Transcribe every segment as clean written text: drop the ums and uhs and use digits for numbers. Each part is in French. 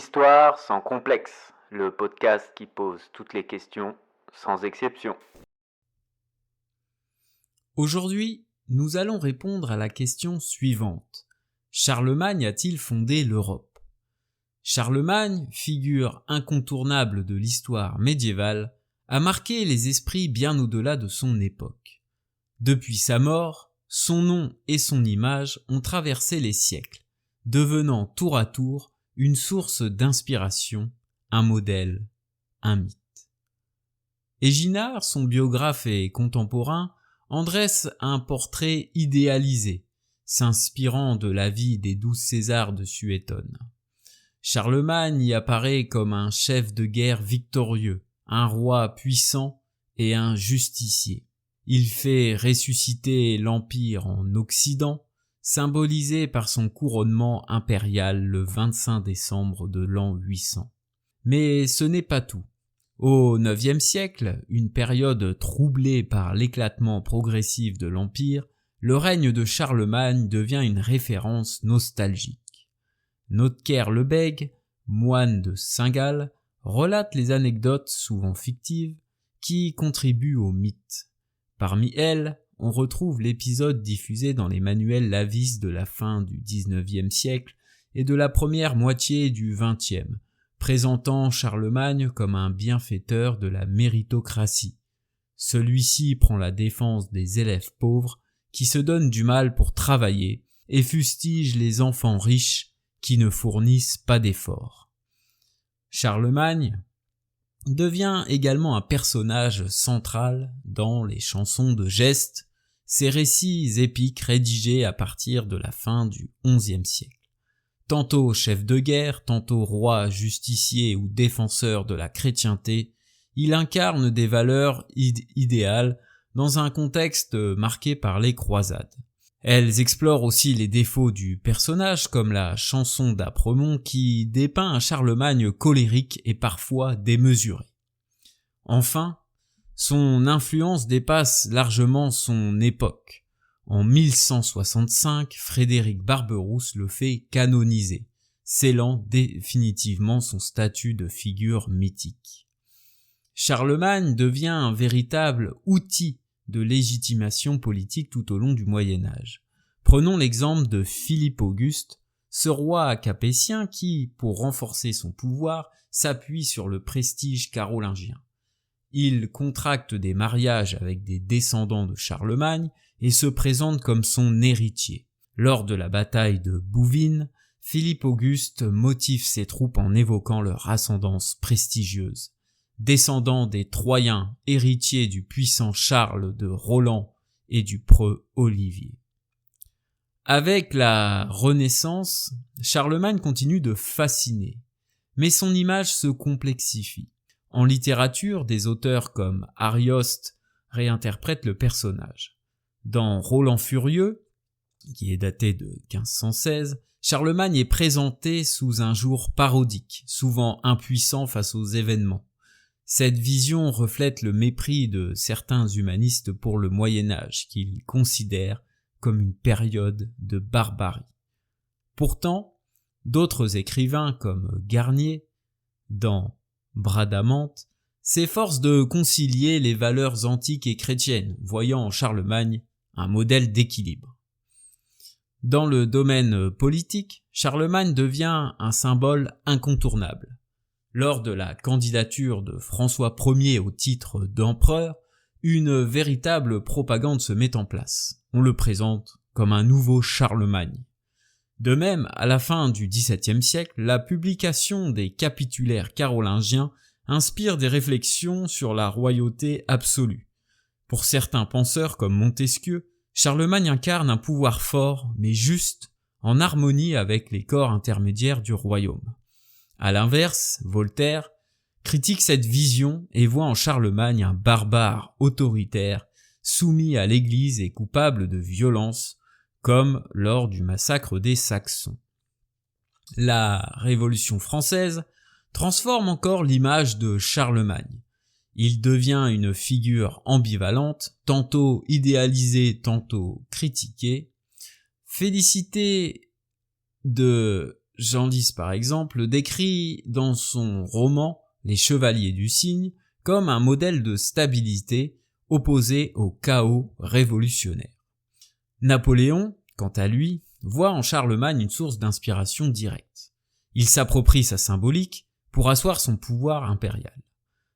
L'histoire sans complexe, le podcast qui pose toutes les questions sans exception. Aujourd'hui, nous allons répondre à la question suivante. Charlemagne a-t-il fondé l'Europe ? Charlemagne, figure incontournable de l'histoire médiévale, a marqué les esprits bien au-delà de son époque. Depuis sa mort, son nom et son image ont traversé les siècles, devenant tour à tour une source d'inspiration, un modèle, un mythe. Éginard, son biographe et contemporain, en dresse un portrait idéalisé, s'inspirant de la vie des 12 Césars de Suétone. Charlemagne y apparaît comme un chef de guerre victorieux, un roi puissant et un justicier. Il fait ressusciter l'Empire en Occident, symbolisé par son couronnement impérial le 25 décembre de l'an 800. Mais ce n'est pas tout. Au IXe siècle, une période troublée par l'éclatement progressif de l'Empire, le règne de Charlemagne devient une référence nostalgique. Notker-le-Bègue, moine de Saint-Gall, relate les anecdotes souvent fictives qui contribuent au mythe. Parmi elles, on retrouve l'épisode diffusé dans les manuels Lavis de la fin du XIXe siècle et de la première moitié du XXe, présentant Charlemagne comme un bienfaiteur de la méritocratie. Celui-ci prend la défense des élèves pauvres qui se donnent du mal pour travailler et fustige les enfants riches qui ne fournissent pas d'efforts. Charlemagne devient également un personnage central dans les chansons de geste, ces récits épiques rédigés à partir de la fin du XIe siècle. Tantôt chef de guerre, tantôt roi, justicier ou défenseur de la chrétienté, il incarne des valeurs idéales dans un contexte marqué par les croisades. Elles explorent aussi les défauts du personnage, comme la chanson d'Apremont qui dépeint un Charlemagne colérique et parfois démesuré. Enfin, son influence dépasse largement son époque. En 1165, Frédéric Barberousse le fait canoniser, scellant définitivement son statut de figure mythique. Charlemagne devient un véritable outil de légitimation politique tout au long du Moyen-Âge. Prenons l'exemple de Philippe Auguste, ce roi capétien qui, pour renforcer son pouvoir, s'appuie sur le prestige carolingien. Il contracte des mariages avec des descendants de Charlemagne et se présente comme son héritier. Lors de la bataille de Bouvines, Philippe Auguste motive ses troupes en évoquant leur ascendance prestigieuse. Descendant des Troyens, héritiers du puissant Charles de Roland et du preux Olivier. Avec la Renaissance, Charlemagne continue de fasciner, mais son image se complexifie. En littérature, des auteurs comme Arioste réinterprètent le personnage. Dans Roland Furieux, qui est daté de 1516, Charlemagne est présenté sous un jour parodique, souvent impuissant face aux événements. Cette vision reflète le mépris de certains humanistes pour le Moyen-Âge, qu'ils considèrent comme une période de barbarie. Pourtant, d'autres écrivains comme Garnier, dans Bradamante, s'efforcent de concilier les valeurs antiques et chrétiennes, voyant en Charlemagne un modèle d'équilibre. Dans le domaine politique, Charlemagne devient un symbole incontournable. Lors de la candidature de François Ier au titre d'empereur, une véritable propagande se met en place. On le présente comme un nouveau Charlemagne. De même, à la fin du XVIIe siècle, la publication des capitulaires carolingiens inspire des réflexions sur la royauté absolue. Pour certains penseurs comme Montesquieu, Charlemagne incarne un pouvoir fort mais juste, en harmonie avec les corps intermédiaires du royaume. À l'inverse, Voltaire critique cette vision et voit en Charlemagne un barbare autoritaire, soumis à l'Église et coupable de violence, comme lors du massacre des Saxons. La Révolution française transforme encore l'image de Charlemagne. Il devient une figure ambivalente, tantôt idéalisée, tantôt critiquée. Félicité de Genlis par exemple le décrit dans son roman Les Chevaliers du Cygne comme un modèle de stabilité opposé au chaos révolutionnaire. Napoléon, quant à lui, voit en Charlemagne une source d'inspiration directe. Il s'approprie sa symbolique pour asseoir son pouvoir impérial.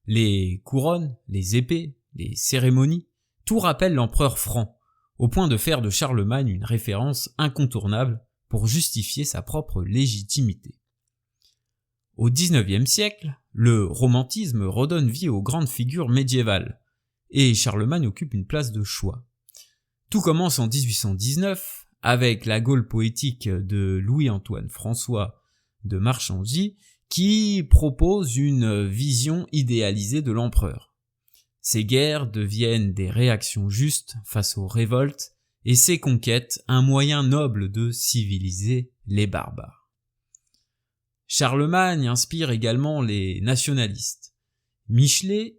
Les couronnes, les épées, les cérémonies, tout rappelle l'empereur franc, au point de faire de Charlemagne une référence incontournable pour justifier sa propre légitimité. Au XIXe siècle, le romantisme redonne vie aux grandes figures médiévales, et Charlemagne occupe une place de choix. Tout commence en 1819, avec la Gaule poétique de Louis-Antoine François de Marchangy, qui propose une vision idéalisée de l'empereur. Ces guerres deviennent des réactions justes face aux révoltes, et ses conquêtes un moyen noble de civiliser les barbares. Charlemagne inspire également les nationalistes. Michelet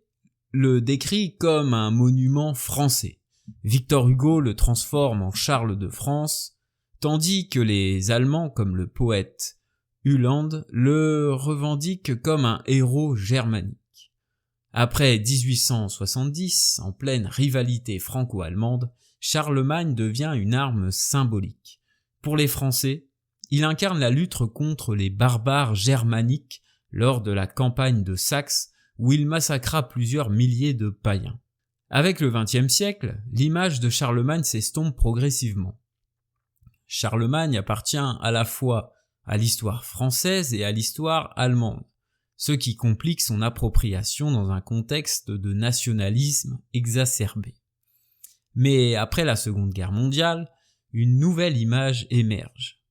le décrit comme un monument français. Victor Hugo le transforme en Charles de France, tandis que les Allemands, comme le poète Uhland, le revendiquent comme un héros germanique. Après 1870, en pleine rivalité franco-allemande, Charlemagne devient une arme symbolique. Pour les Français, il incarne la lutte contre les barbares germaniques lors de la campagne de Saxe où il massacra plusieurs milliers de païens. Avec le XXe siècle, l'image de Charlemagne s'estompe progressivement. Charlemagne appartient à la fois à l'histoire française et à l'histoire allemande, ce qui complique son appropriation dans un contexte de nationalisme exacerbé. Mais après la Seconde Guerre mondiale, une nouvelle image émerge,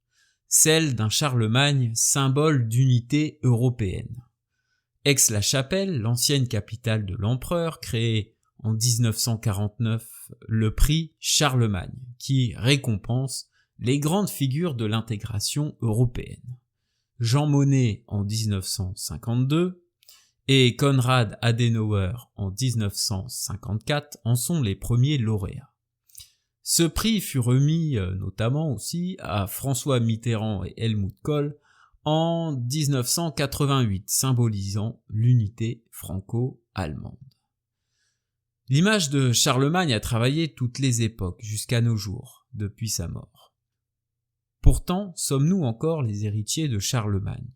celle d'un Charlemagne symbole d'unité européenne. Aix-la-Chapelle, l'ancienne capitale de l'empereur, créée en 1949 le prix Charlemagne, qui récompense les grandes figures de l'intégration européenne. Jean Monnet en 1952 et Konrad Adenauer en 1954 en sont les premiers lauréats. Ce prix fut remis notamment aussi à François Mitterrand et Helmut Kohl en 1988, symbolisant l'unité franco-allemande. L'image de Charlemagne a travaillé toutes les époques jusqu'à nos jours, depuis sa mort. Pourtant, sommes-nous encore les héritiers de Charlemagne ?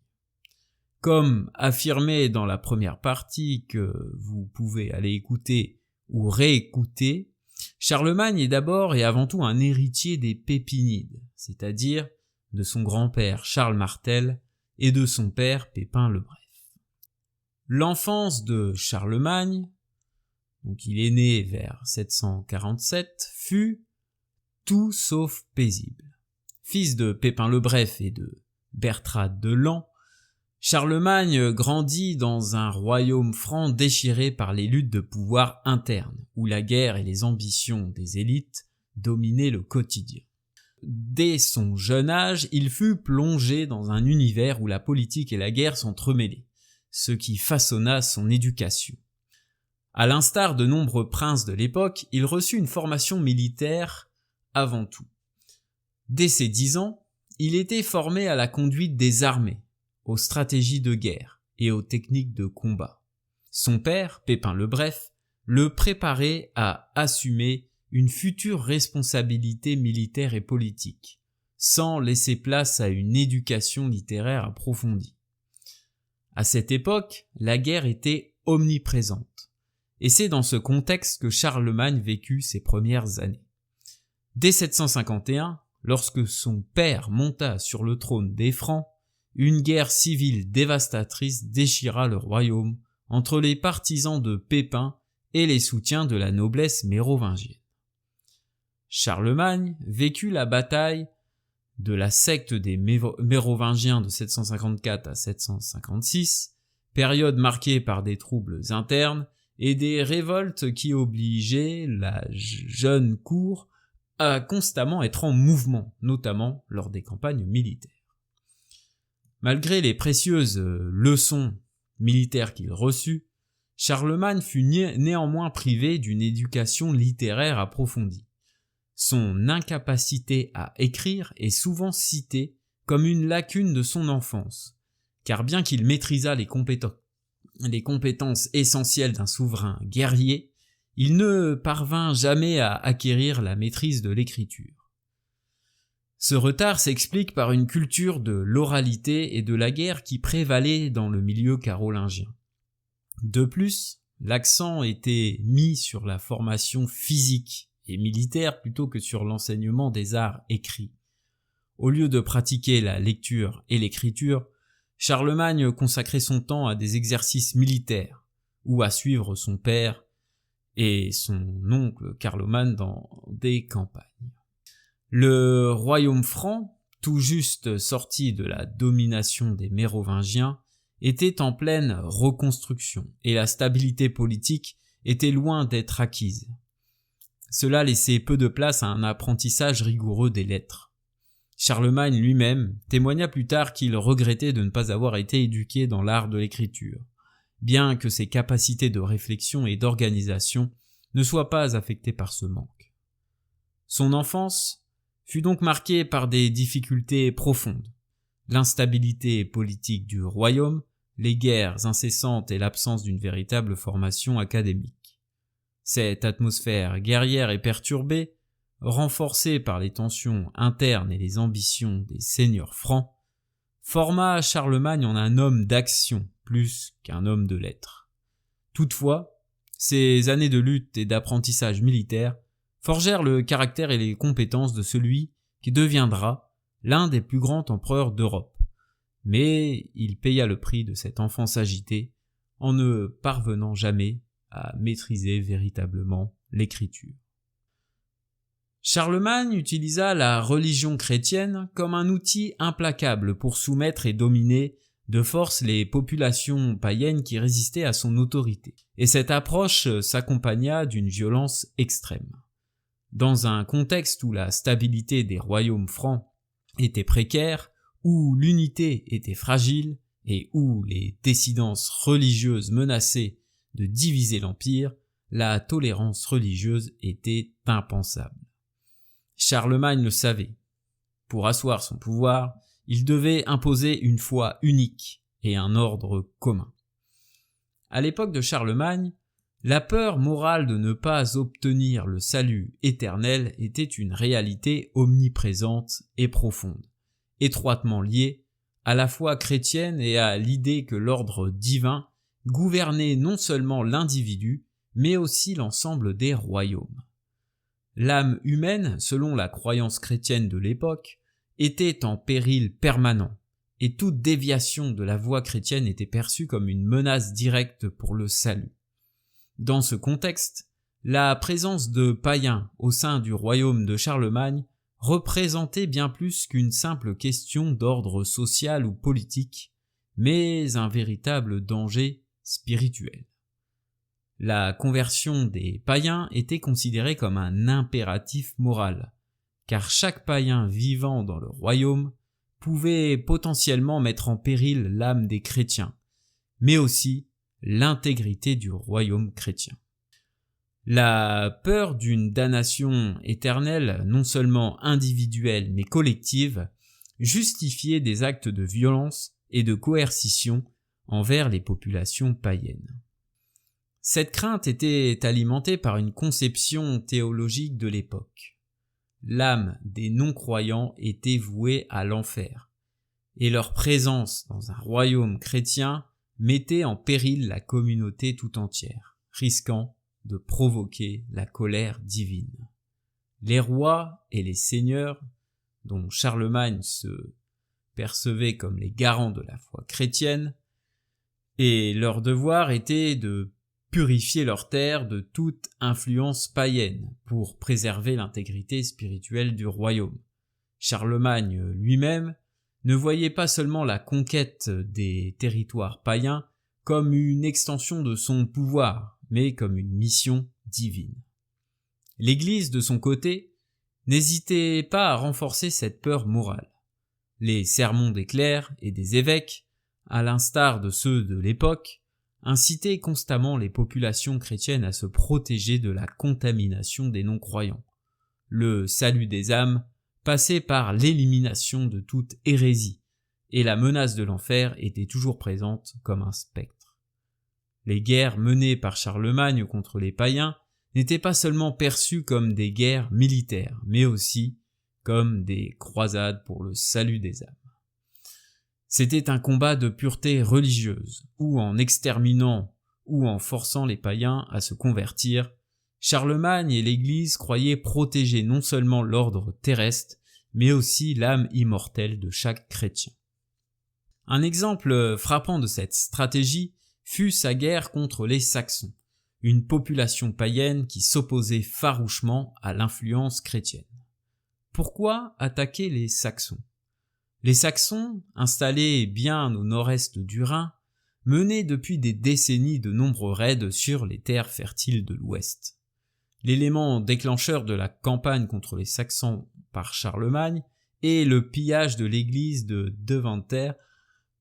Comme affirmé dans la première partie que vous pouvez aller écouter ou réécouter, Charlemagne est d'abord et avant tout un héritier des Pépinides, c'est-à-dire de son grand-père Charles Martel et de son père Pépin le Bref. L'enfance de Charlemagne, donc il est né vers 747, fut tout sauf paisible. Fils de Pépin le Bref et de Bertrade de Laon, Charlemagne grandit dans un royaume franc déchiré par les luttes de pouvoir internes, où la guerre et les ambitions des élites dominaient le quotidien. Dès son jeune âge, il fut plongé dans un univers où la politique et la guerre s'entremêlaient, ce qui façonna son éducation. À l'instar de nombreux princes de l'époque, il reçut une formation militaire avant tout. Dès ses 10 ans, il était formé à la conduite des armées, aux stratégies de guerre et aux techniques de combat. Son père, Pépin le Bref, le préparait à assumer une future responsabilité militaire et politique, sans laisser place à une éducation littéraire approfondie. À cette époque, la guerre était omniprésente, et c'est dans ce contexte que Charlemagne vécut ses premières années. Dès 751, lorsque son père monta sur le trône des Francs, une guerre civile dévastatrice déchira le royaume entre les partisans de Pépin et les soutiens de la noblesse mérovingienne. Charlemagne vécut la bataille de la secte des Mérovingiens de 754 à 756, période marquée par des troubles internes et des révoltes qui obligeaient la jeune cour à constamment être en mouvement, notamment lors des campagnes militaires. Malgré les précieuses leçons militaires qu'il reçut, Charlemagne fut néanmoins privé d'une éducation littéraire approfondie. Son incapacité à écrire est souvent citée comme une lacune de son enfance, car bien qu'il maîtrisât les compétences essentielles d'un souverain guerrier, il ne parvint jamais à acquérir la maîtrise de l'écriture. Ce retard s'explique par une culture de l'oralité et de la guerre qui prévalait dans le milieu carolingien. De plus, l'accent était mis sur la formation physique et militaire plutôt que sur l'enseignement des arts écrits. Au lieu de pratiquer la lecture et l'écriture, Charlemagne consacrait son temps à des exercices militaires ou à suivre son père et son oncle Carloman dans des campagnes. Le royaume franc, tout juste sorti de la domination des Mérovingiens, était en pleine reconstruction et la stabilité politique était loin d'être acquise. Cela laissait peu de place à un apprentissage rigoureux des lettres. Charlemagne lui-même témoigna plus tard qu'il regrettait de ne pas avoir été éduqué dans l'art de l'écriture, bien que ses capacités de réflexion et d'organisation ne soient pas affectées par ce manque. Son enfance fut donc marquée par des difficultés profondes, l'instabilité politique du royaume, les guerres incessantes et l'absence d'une véritable formation académique. Cette atmosphère guerrière et perturbée, renforcée par les tensions internes et les ambitions des seigneurs francs, forma Charlemagne en un homme d'action plus qu'un homme de lettres. Toutefois, ces années de lutte et d'apprentissage militaire forgèrent le caractère et les compétences de celui qui deviendra l'un des plus grands empereurs d'Europe. Mais il paya le prix de cette enfance agitée en ne parvenant jamais à maîtriser véritablement l'écriture. Charlemagne utilisa la religion chrétienne comme un outil implacable pour soumettre et dominer de force les populations païennes qui résistaient à son autorité. Et cette approche s'accompagna d'une violence extrême. Dans un contexte où la stabilité des royaumes francs était précaire, où l'unité était fragile et où les dissidences religieuses menaçaient de diviser l'empire, la tolérance religieuse était impensable. Charlemagne le savait. Pour asseoir son pouvoir, il devait imposer une foi unique et un ordre commun. À l'époque de Charlemagne, la peur morale de ne pas obtenir le salut éternel était une réalité omniprésente et profonde, étroitement liée à la foi chrétienne et à l'idée que l'ordre divin gouvernait non seulement l'individu, mais aussi l'ensemble des royaumes. L'âme humaine, selon la croyance chrétienne de l'époque, était en péril permanent, et toute déviation de la voie chrétienne était perçue comme une menace directe pour le salut. Dans ce contexte, la présence de païens au sein du royaume de Charlemagne représentait bien plus qu'une simple question d'ordre social ou politique, mais un véritable danger spirituel. La conversion des païens était considérée comme un impératif moral, car chaque païen vivant dans le royaume pouvait potentiellement mettre en péril l'âme des chrétiens, mais aussi l'intégrité du royaume chrétien. La peur d'une damnation éternelle, non seulement individuelle mais collective, justifiait des actes de violence et de coercition envers les populations païennes. Cette crainte était alimentée par une conception théologique de l'époque. L'âme des non-croyants était vouée à l'enfer, et leur présence dans un royaume chrétien mettait en péril la communauté tout entière, risquant de provoquer la colère divine. Les rois et les seigneurs, dont Charlemagne se percevait comme les garants de la foi chrétienne, et leur devoir était de purifier leurs terres de toute influence païenne pour préserver l'intégrité spirituelle du royaume. Charlemagne lui-même ne voyait pas seulement la conquête des territoires païens comme une extension de son pouvoir, mais comme une mission divine. L'Église, de son côté, n'hésitait pas à renforcer cette peur morale. Les sermons des clercs et des évêques, à l'instar de ceux de l'époque, incitaient constamment les populations chrétiennes à se protéger de la contamination des non-croyants. Le salut des âmes passait par l'élimination de toute hérésie, et la menace de l'enfer était toujours présente comme un spectre. Les guerres menées par Charlemagne contre les païens n'étaient pas seulement perçues comme des guerres militaires, mais aussi comme des croisades pour le salut des âmes. C'était un combat de pureté religieuse, où en exterminant ou en forçant les païens à se convertir, Charlemagne et l'Église croyaient protéger non seulement l'ordre terrestre, mais aussi l'âme immortelle de chaque chrétien. Un exemple frappant de cette stratégie fut sa guerre contre les Saxons, une population païenne qui s'opposait farouchement à l'influence chrétienne. Pourquoi attaquer les Saxons ? Les Saxons, installés bien au nord-est du Rhin, menaient depuis des décennies de nombreux raids sur les terres fertiles de l'Ouest. L'élément déclencheur de la campagne contre les Saxons par Charlemagne est le pillage de l'église de Deventer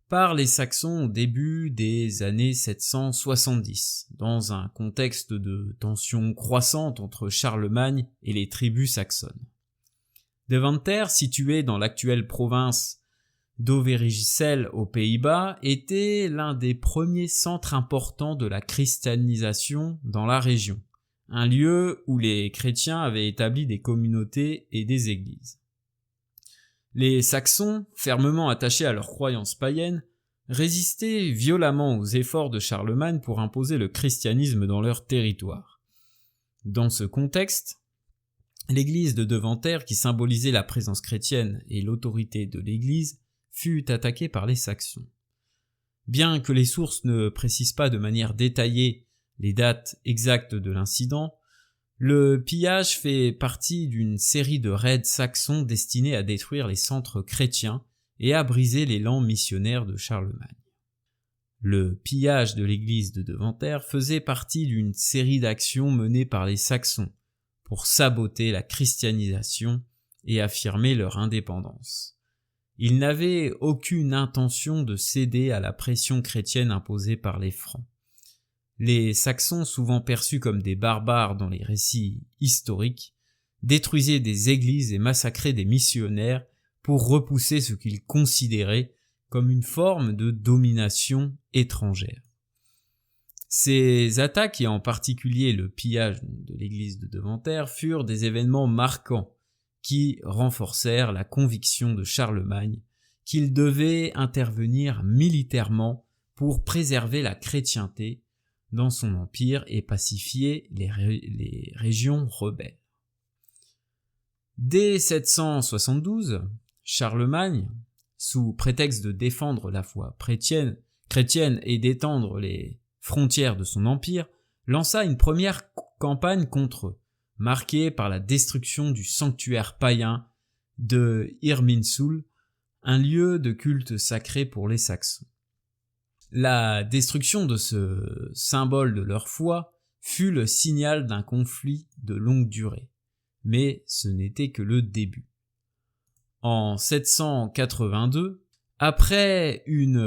par les Saxons au début des années 770, dans un contexte de tensions croissantes entre Charlemagne et les tribus saxonnes. Deventer, situé dans l'actuelle province d'Overijssel aux Pays-Bas, était l'un des premiers centres importants de la christianisation dans la région, un lieu où les chrétiens avaient établi des communautés et des églises. Les Saxons, fermement attachés à leurs croyances païennes, résistaient violemment aux efforts de Charlemagne pour imposer le christianisme dans leur territoire. Dans ce contexte, l'église de Deventer, qui symbolisait la présence chrétienne et l'autorité de l'église, fut attaquée par les Saxons. Bien que les sources ne précisent pas de manière détaillée les dates exactes de l'incident, le pillage fait partie d'une série de raids saxons destinés à détruire les centres chrétiens et à briser l'élan missionnaire de Charlemagne. Le pillage de l'église de Deventer faisait partie d'une série d'actions menées par les Saxons pour saboter la christianisation et affirmer leur indépendance. Ils n'avaient aucune intention de céder à la pression chrétienne imposée par les Francs. Les Saxons, souvent perçus comme des barbares dans les récits historiques, détruisaient des églises et massacraient des missionnaires pour repousser ce qu'ils considéraient comme une forme de domination étrangère. Ces attaques, et en particulier le pillage de l'église de Deventer, furent des événements marquants qui renforcèrent la conviction de Charlemagne qu'il devait intervenir militairement pour préserver la chrétienté dans son empire et pacifier les régions rebelles. Dès 772, Charlemagne, sous prétexte de défendre la foi chrétienne et d'étendre les frontières de son empire, lança une première campagne contre eux, marquée par la destruction du sanctuaire païen de Irminsul, un lieu de culte sacré pour les Saxons. La destruction de ce symbole de leur foi fut le signal d'un conflit de longue durée, mais ce n'était que le début. En 782, après une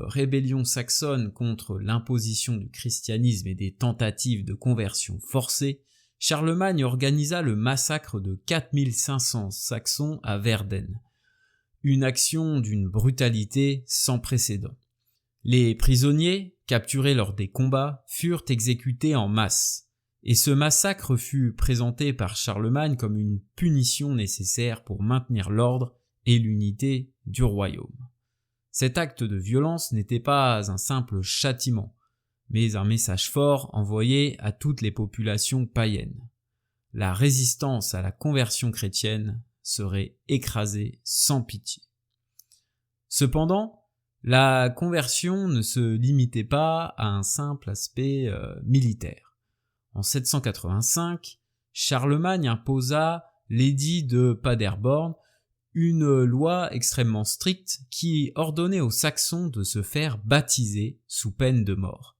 rébellion saxonne contre l'imposition du christianisme et des tentatives de conversion forcée, Charlemagne organisa le massacre de 4500 Saxons à Verden, une action d'une brutalité sans précédent. Les prisonniers, capturés lors des combats, furent exécutés en masse, et ce massacre fut présenté par Charlemagne comme une punition nécessaire pour maintenir l'ordre et l'unité du royaume. Cet acte de violence n'était pas un simple châtiment, mais un message fort envoyé à toutes les populations païennes. La résistance à la conversion chrétienne serait écrasée sans pitié. Cependant, la conversion ne se limitait pas à un simple aspect militaire. En 785, Charlemagne imposa l'édit de Paderborn, une loi extrêmement stricte qui ordonnait aux Saxons de se faire baptiser sous peine de mort.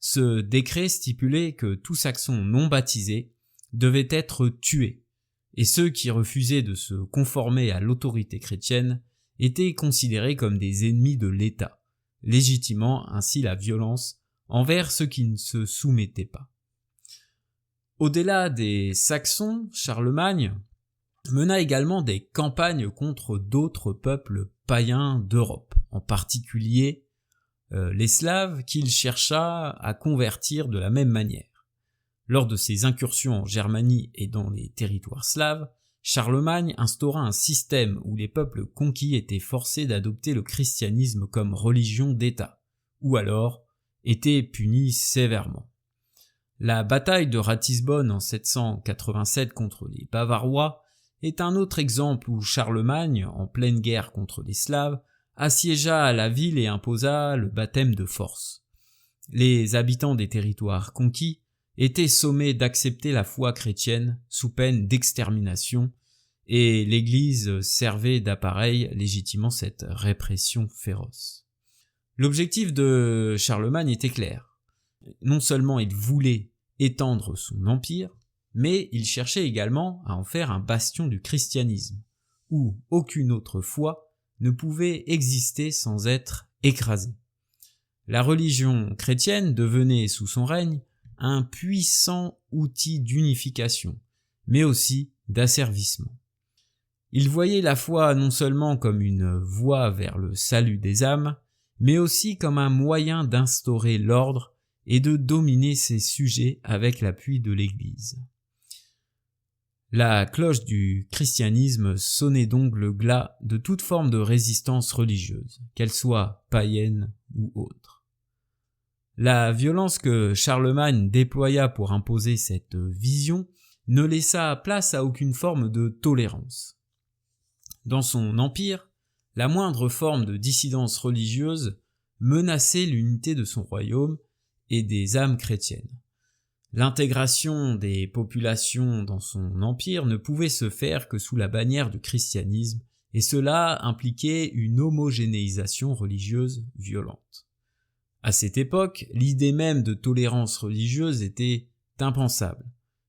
Ce décret stipulait que tout Saxon non baptisé devait être tué, et ceux qui refusaient de se conformer à l'autorité chrétienne étaient considérés comme des ennemis de l'État, légitimant ainsi la violence envers ceux qui ne se soumettaient pas. Au-delà des Saxons, Charlemagne mena également des campagnes contre d'autres peuples païens d'Europe, en particulier les Slaves qu'il chercha à convertir de la même manière. Lors de ses incursions en Germanie et dans les territoires slaves, Charlemagne instaura un système où les peuples conquis étaient forcés d'adopter le christianisme comme religion d'État, ou alors étaient punis sévèrement. La bataille de Ratisbonne en 787 contre les Bavarois est un autre exemple où Charlemagne, en pleine guerre contre les Slaves, assiégea la ville et imposa le baptême de force. Les habitants des territoires conquis étaient sommés d'accepter la foi chrétienne sous peine d'extermination, et l'Église servait d'appareil légitimant cette répression féroce. L'objectif de Charlemagne était clair. Non seulement il voulait étendre son empire, mais il cherchait également à en faire un bastion du christianisme, où aucune autre foi ne pouvait exister sans être écrasée. La religion chrétienne devenait sous son règne un puissant outil d'unification, mais aussi d'asservissement. Il voyait la foi non seulement comme une voie vers le salut des âmes, mais aussi comme un moyen d'instaurer l'ordre et de dominer ses sujets avec l'appui de l'Église. La cloche du christianisme sonnait donc le glas de toute forme de résistance religieuse, qu'elle soit païenne ou autre. La violence que Charlemagne déploya pour imposer cette vision ne laissa place à aucune forme de tolérance. Dans son empire, la moindre forme de dissidence religieuse menaçait l'unité de son royaume et des âmes chrétiennes. L'intégration des populations dans son empire ne pouvait se faire que sous la bannière du christianisme, et cela impliquait une homogénéisation religieuse violente. À cette époque, l'idée même de tolérance religieuse était impensable,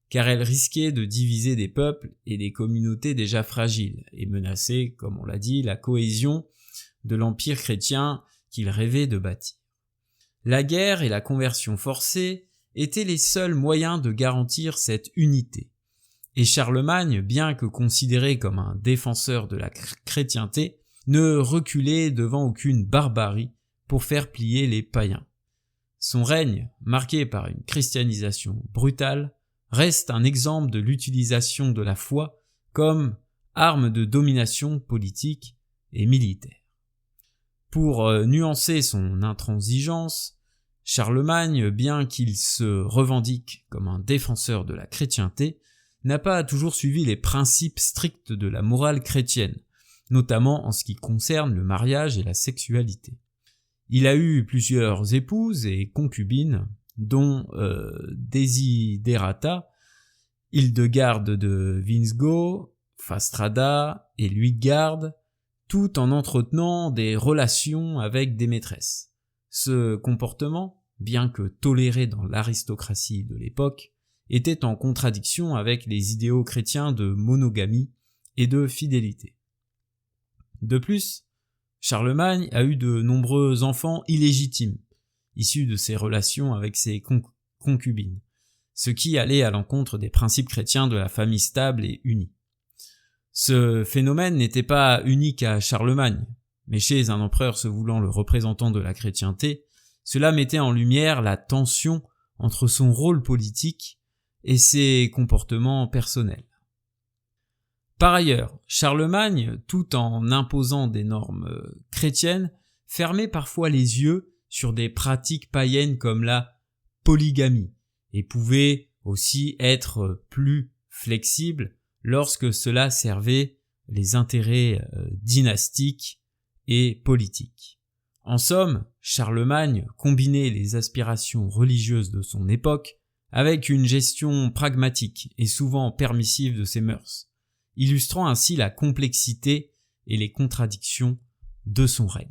car elle risquait de diviser des peuples et des communautés déjà fragiles, et menaçait, comme on l'a dit, la cohésion de l'empire chrétien qu'il rêvait de bâtir. La guerre et la conversion forcée étaient les seuls moyens de garantir cette unité. Et Charlemagne, bien que considéré comme un défenseur de la chrétienté, ne reculait devant aucune barbarie pour faire plier les païens. Son règne, marqué par une christianisation brutale, reste un exemple de l'utilisation de la foi comme arme de domination politique et militaire. Pour nuancer son intransigeance, Charlemagne, bien qu'il se revendique comme un défenseur de la chrétienté, n'a pas toujours suivi les principes stricts de la morale chrétienne, notamment en ce qui concerne le mariage et la sexualité. Il a eu plusieurs épouses et concubines, dont Desiderata, Hildegarde de Winsgau, Fastrada et Luitgarde, tout en entretenant des relations avec des maîtresses. Ce comportement, bien que toléré dans l'aristocratie de l'époque, était en contradiction avec les idéaux chrétiens de monogamie et de fidélité. De plus, Charlemagne a eu de nombreux enfants illégitimes, issus de ses relations avec ses concubines, ce qui allait à l'encontre des principes chrétiens de la famille stable et unie. Ce phénomène n'était pas unique à Charlemagne, mais chez un empereur se voulant le représentant de la chrétienté, cela mettait en lumière la tension entre son rôle politique et ses comportements personnels. Par ailleurs, Charlemagne, tout en imposant des normes chrétiennes, fermait parfois les yeux sur des pratiques païennes comme la polygamie, et pouvait aussi être plus flexible lorsque cela servait les intérêts dynastiques et politiques. En somme, Charlemagne combinait les aspirations religieuses de son époque avec une gestion pragmatique et souvent permissive de ses mœurs, illustrant ainsi la complexité et les contradictions de son règne.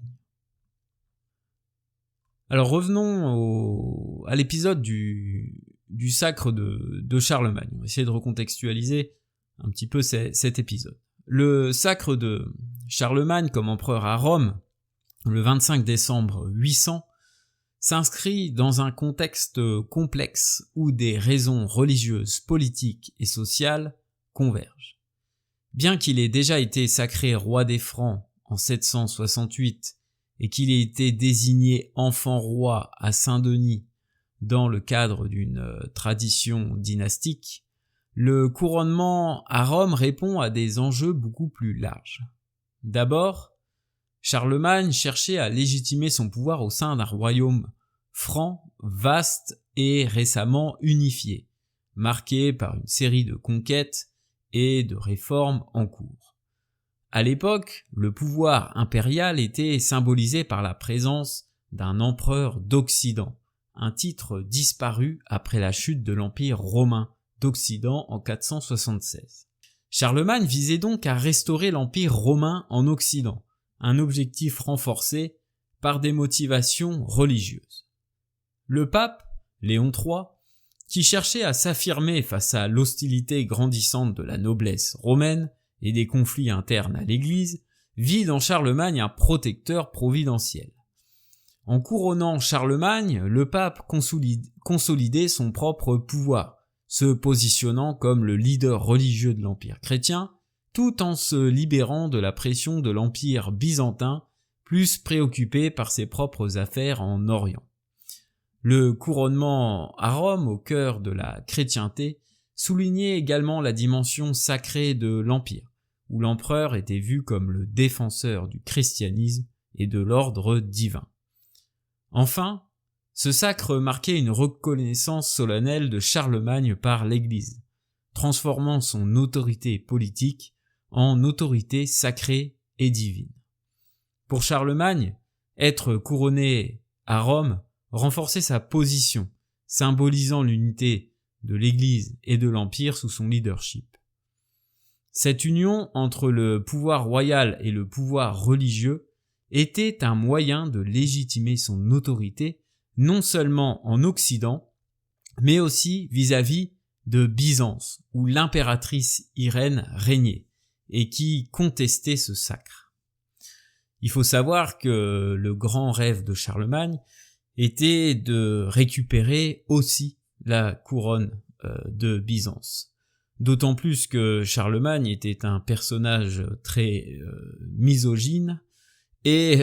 Alors revenons à l'épisode du sacre de Charlemagne. On va essayer de recontextualiser un petit peu cet épisode. Le sacre de Charlemagne comme empereur à Rome, le 25 décembre 800, s'inscrit dans un contexte complexe où des raisons religieuses, politiques et sociales convergent. Bien qu'il ait déjà été sacré roi des Francs en 768 et qu'il ait été désigné enfant roi à Saint-Denis dans le cadre d'une tradition dynastique, le couronnement à Rome répond à des enjeux beaucoup plus larges. D'abord, Charlemagne cherchait à légitimer son pouvoir au sein d'un royaume franc, vaste et récemment unifié, marqué par une série de conquêtes et de réformes en cours. À l'époque, le pouvoir impérial était symbolisé par la présence d'un empereur d'Occident, un titre disparu après la chute de l'Empire romain d'Occident en 476. Charlemagne visait donc à restaurer l'Empire romain en Occident, un objectif renforcé par des motivations religieuses. Le pape, Léon III, qui cherchait à s'affirmer face à l'hostilité grandissante de la noblesse romaine et des conflits internes à l'Église, vit dans Charlemagne un protecteur providentiel. En couronnant Charlemagne, le pape consolidait son propre pouvoir, se positionnant comme le leader religieux de l'Empire chrétien, tout en se libérant de la pression de l'Empire byzantin, plus préoccupé par ses propres affaires en Orient. Le couronnement à Rome, au cœur de la chrétienté, soulignait également la dimension sacrée de l'Empire, où l'empereur était vu comme le défenseur du christianisme et de l'ordre divin. Enfin, ce sacre marquait une reconnaissance solennelle de Charlemagne par l'Église, transformant son autorité politique en autorité sacrée et divine. Pour Charlemagne, être couronné à Rome renforçait sa position, symbolisant l'unité de l'Église et de l'Empire sous son leadership. Cette union entre le pouvoir royal et le pouvoir religieux était un moyen de légitimer son autorité non seulement en Occident, mais aussi vis-à-vis de Byzance, où l'impératrice Irène régnait, et qui contestait ce sacre. Il faut savoir que le grand rêve de Charlemagne était de récupérer aussi la couronne de Byzance. D'autant plus que Charlemagne était un personnage très misogyne et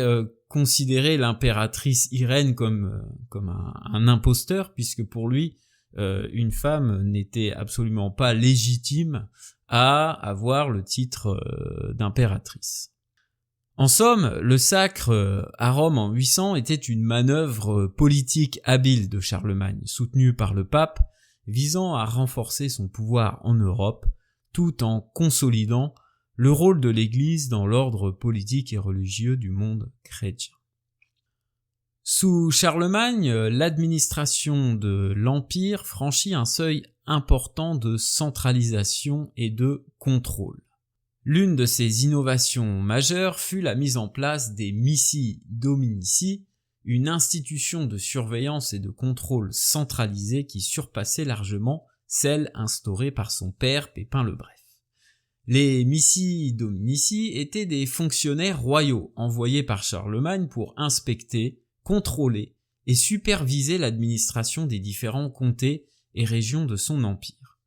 considérait l'impératrice Irène comme un imposteur, puisque pour lui, une femme n'était absolument pas légitime à avoir le titre d'impératrice. En somme, le sacre à Rome en 800 était une manœuvre politique habile de Charlemagne, soutenue par le pape, visant à renforcer son pouvoir en Europe, tout en consolidant le rôle de l'Église dans l'ordre politique et religieux du monde chrétien. Sous Charlemagne, l'administration de l'Empire franchit un seuil important de centralisation et de contrôle. L'une de ces innovations majeures fut la mise en place des missi dominici, une institution de surveillance et de contrôle centralisée qui surpassait largement celle instaurée par son père Pépin le Bref. Les missi dominici étaient des fonctionnaires royaux envoyés par Charlemagne pour inspecter, contrôler et superviser l'administration des différents comtés et régions de son empire.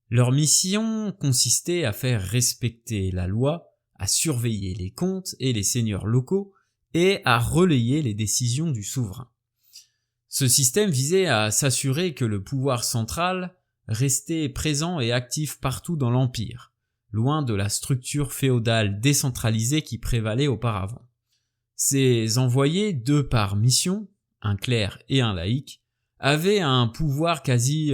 Leur mission consistait à faire respecter la loi, à surveiller les comptes et les seigneurs locaux et à relayer les décisions du souverain. Ce système visait à s'assurer que le pouvoir central restait présent et actif partout dans l'empire, loin de la structure féodale décentralisée qui prévalait auparavant. Ces envoyés, deux par mission, un clerc et un laïc, avaient un pouvoir quasi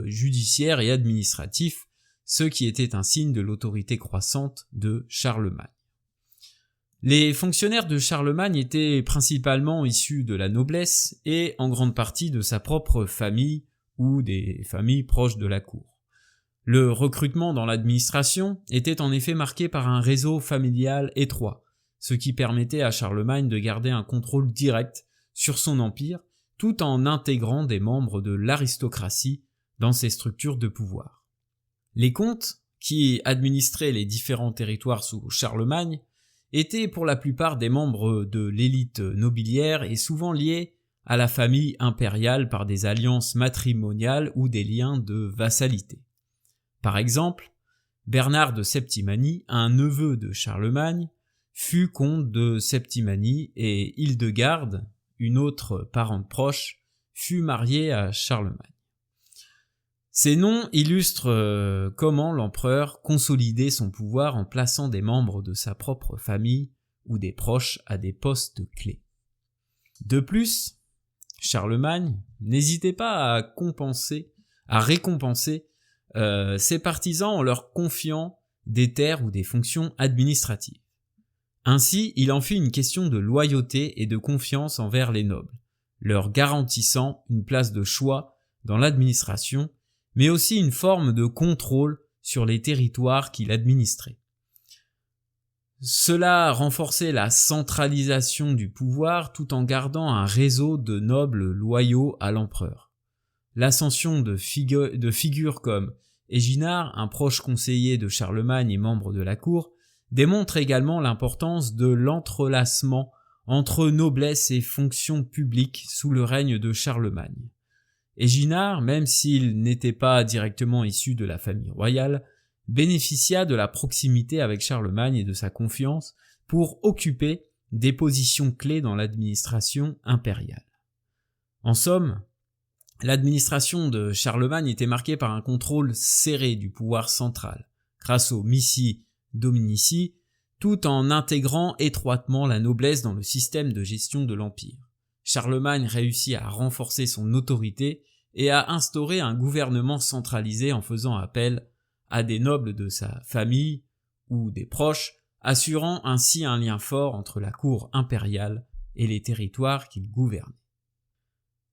judiciaire et administratif, ce qui était un signe de l'autorité croissante de Charlemagne. Les fonctionnaires de Charlemagne étaient principalement issus de la noblesse et en grande partie de sa propre famille ou des familles proches de la cour. Le recrutement dans l'administration était en effet marqué par un réseau familial étroit, ce qui permettait à Charlemagne de garder un contrôle direct sur son empire tout en intégrant des membres de l'aristocratie dans ses structures de pouvoir. Les comtes, qui administraient les différents territoires sous Charlemagne, étaient pour la plupart des membres de l'élite nobiliaire et souvent liés à la famille impériale par des alliances matrimoniales ou des liens de vassalité. Par exemple, Bernard de Septimanie, un neveu de Charlemagne, fut comte de Septimanie et Hildegarde, une autre parente proche, fut mariée à Charlemagne. Ces noms illustrent comment l'empereur consolidait son pouvoir en plaçant des membres de sa propre famille ou des proches à des postes clés. De plus, Charlemagne n'hésitait pas à récompenser ses partisans en leur confiant des terres ou des fonctions administratives. Ainsi, il en fit une question de loyauté et de confiance envers les nobles, leur garantissant une place de choix dans l'administration, mais aussi une forme de contrôle sur les territoires qu'il administrait. Cela renforçait la centralisation du pouvoir tout en gardant un réseau de nobles loyaux à l'empereur. L'ascension de figures comme Éginard, un proche conseiller de Charlemagne et membre de la cour, démontre également l'importance de l'entrelacement entre noblesse et fonction publique sous le règne de Charlemagne. Éginard, même s'il n'était pas directement issu de la famille royale, bénéficia de la proximité avec Charlemagne et de sa confiance pour occuper des positions clés dans l'administration impériale. En somme, l'administration de Charlemagne était marquée par un contrôle serré du pouvoir central, grâce aux missi dominici, tout en intégrant étroitement la noblesse dans le système de gestion de l'Empire. Charlemagne réussit à renforcer son autorité et à instaurer un gouvernement centralisé en faisant appel à des nobles de sa famille ou des proches, assurant ainsi un lien fort entre la cour impériale et les territoires qu'il gouvernait.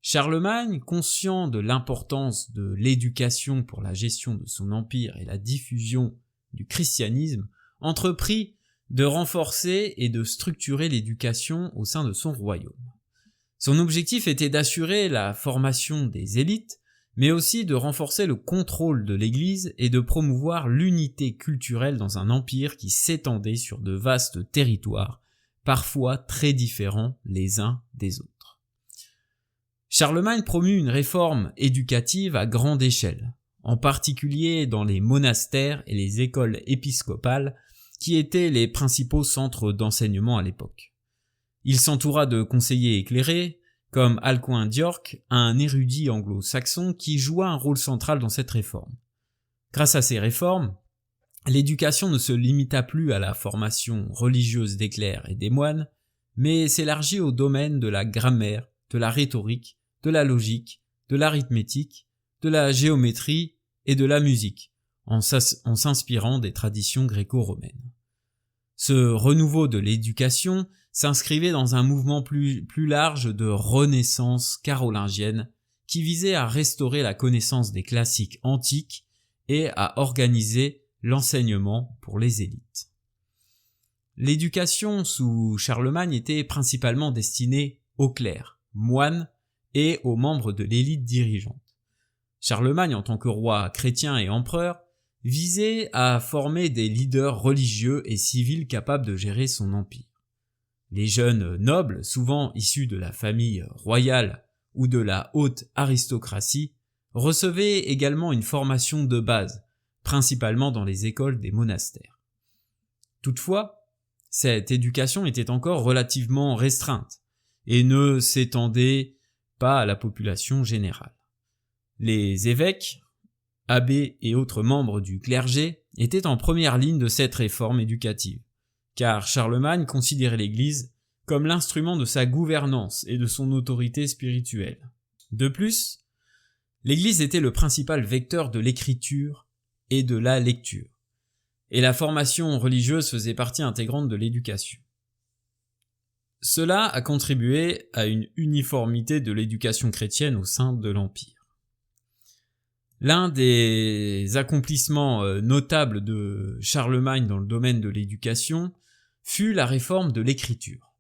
Charlemagne, conscient de l'importance de l'éducation pour la gestion de son empire et la diffusion du christianisme, entreprit de renforcer et de structurer l'éducation au sein de son royaume. Son objectif était d'assurer la formation des élites, mais aussi de renforcer le contrôle de l'Église et de promouvoir l'unité culturelle dans un empire qui s'étendait sur de vastes territoires, parfois très différents les uns des autres. Charlemagne promut une réforme éducative à grande échelle, en particulier dans les monastères et les écoles épiscopales, qui étaient les principaux centres d'enseignement à l'époque. Il s'entoura de conseillers éclairés, comme Alcuin d'York, un érudit anglo-saxon qui joua un rôle central dans cette réforme. Grâce à ces réformes, l'éducation ne se limita plus à la formation religieuse des clercs et des moines, mais s'élargit au domaine de la grammaire, de la rhétorique, de la logique, de l'arithmétique, de la géométrie et de la musique, en s'inspirant des traditions gréco-romaines. Ce renouveau de l'éducation s'inscrivait dans un mouvement plus large de renaissance carolingienne qui visait à restaurer la connaissance des classiques antiques et à organiser l'enseignement pour les élites. L'éducation sous Charlemagne était principalement destinée aux clercs, moines et aux membres de l'élite dirigeante. Charlemagne, en tant que roi chrétien et empereur, visait à former des leaders religieux et civils capables de gérer son empire. Les jeunes nobles, souvent issus de la famille royale ou de la haute aristocratie, recevaient également une formation de base, principalement dans les écoles des monastères. Toutefois, cette éducation était encore relativement restreinte et ne s'étendait pas à la population générale. Les évêques, abbés et autres membres du clergé étaient en première ligne de cette réforme éducative, car Charlemagne considérait l'Église comme l'instrument de sa gouvernance et de son autorité spirituelle. De plus, l'Église était le principal vecteur de l'écriture et de la lecture, et la formation religieuse faisait partie intégrante de l'éducation. Cela a contribué à une uniformité de l'éducation chrétienne au sein de l'Empire. L'un des accomplissements notables de Charlemagne dans le domaine de l'éducation fut la réforme de l'écriture.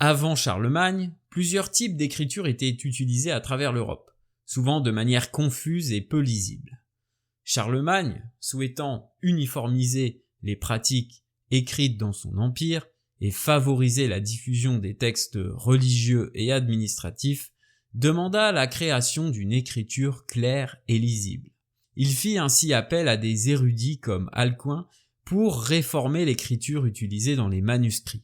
Avant Charlemagne, plusieurs types d'écriture étaient utilisés à travers l'Europe, souvent de manière confuse et peu lisible. Charlemagne, souhaitant uniformiser les pratiques écrites dans son empire et favoriser la diffusion des textes religieux et administratifs, demanda la création d'une écriture claire et lisible. Il fit ainsi appel à des érudits comme Alcuin pour réformer l'écriture utilisée dans les manuscrits.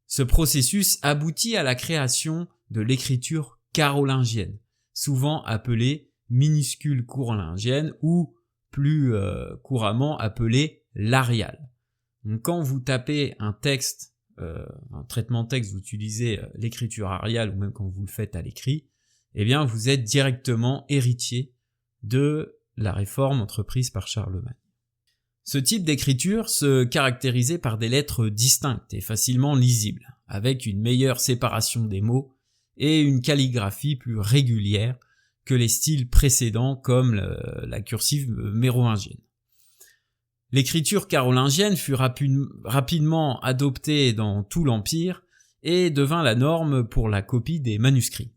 Ce processus aboutit à la création de l'écriture carolingienne, souvent appelée minuscule carolingienne ou plus couramment appelée l'ariale. Donc quand vous tapez un texte, un traitement de texte, vous utilisez l'écriture ariale ou même quand vous le faites à l'écrit, eh bien vous êtes directement héritier de la réforme entreprise par Charlemagne. Ce type d'écriture se caractérisait par des lettres distinctes et facilement lisibles, avec une meilleure séparation des mots et une calligraphie plus régulière que les styles précédents comme la cursive mérovingienne. L'écriture carolingienne fut rapidement adoptée dans tout l'Empire et devint la norme pour la copie des manuscrits.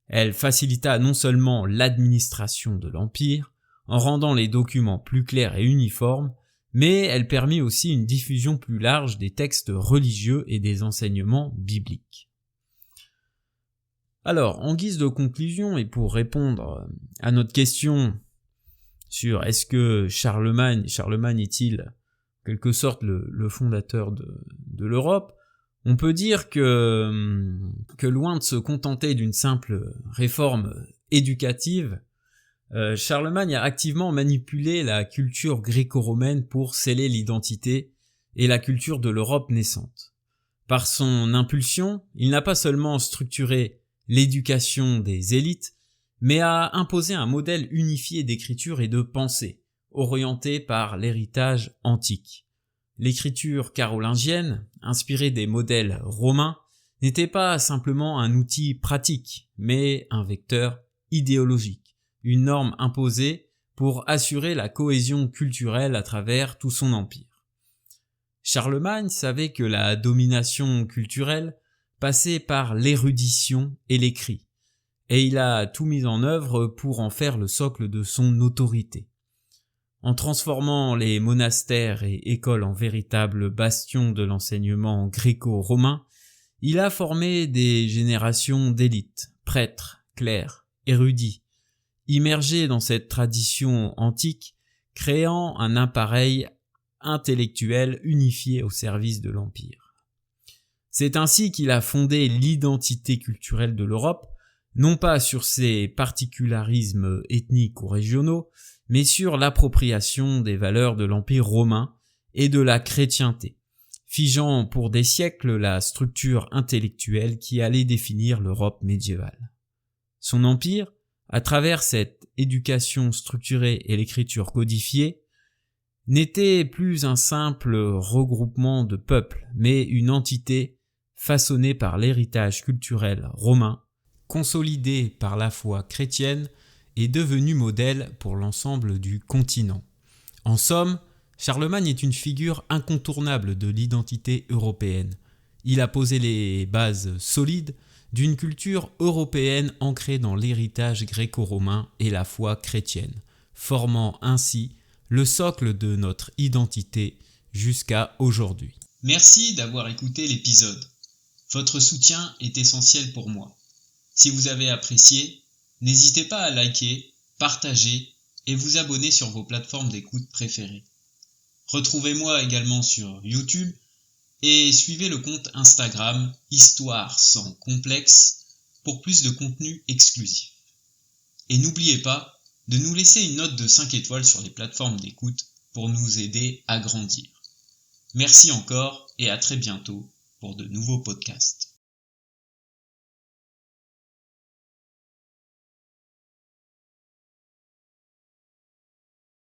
Elle facilita non seulement l'administration de l'Empire, en rendant les documents plus clairs et uniformes, mais elle permit aussi une diffusion plus large des textes religieux et des enseignements bibliques. Alors, en guise de conclusion et pour répondre à notre question sur est-ce que Charlemagne est-il en quelque sorte le fondateur de l'Europe, on peut dire que loin de se contenter d'une simple réforme éducative, Charlemagne a activement manipulé la culture gréco-romaine pour sceller l'identité et la culture de l'Europe naissante. Par son impulsion, il n'a pas seulement structuré l'éducation des élites, mais a imposé un modèle unifié d'écriture et de pensée, orienté par l'héritage antique. L'écriture carolingienne, inspirée des modèles romains, n'était pas simplement un outil pratique, mais un vecteur idéologique, une norme imposée pour assurer la cohésion culturelle à travers tout son empire. Charlemagne savait que la domination culturelle passait par l'érudition et l'écrit, et il a tout mis en œuvre pour en faire le socle de son autorité. En transformant les monastères et écoles en véritables bastions de l'enseignement gréco-romain, il a formé des générations d'élites, prêtres, clercs, érudits, immergés dans cette tradition antique, créant un appareil intellectuel unifié au service de l'Empire. C'est ainsi qu'il a fondé l'identité culturelle de l'Europe, non pas sur ses particularismes ethniques ou régionaux, mais sur l'appropriation des valeurs de l'Empire romain et de la chrétienté, figeant pour des siècles la structure intellectuelle qui allait définir l'Europe médiévale. Son empire, à travers cette éducation structurée et l'écriture codifiée, n'était plus un simple regroupement de peuples, mais une entité façonnée par l'héritage culturel romain, consolidée par la foi chrétienne et devenue modèle pour l'ensemble du continent. En somme, Charlemagne est une figure incontournable de l'identité européenne. Il a posé les bases solides d'une culture européenne ancrée dans l'héritage gréco-romain et la foi chrétienne, formant ainsi le socle de notre identité jusqu'à aujourd'hui. Merci d'avoir écouté l'épisode. Votre soutien est essentiel pour moi. Si vous avez apprécié, n'hésitez pas à liker, partager et vous abonner sur vos plateformes d'écoute préférées. Retrouvez-moi également sur YouTube et suivez le compte Instagram Histoire sans complexe pour plus de contenu exclusif. Et n'oubliez pas de nous laisser une note de 5 étoiles sur les plateformes d'écoute pour nous aider à grandir. Merci encore et à très bientôt pour de nouveaux podcasts.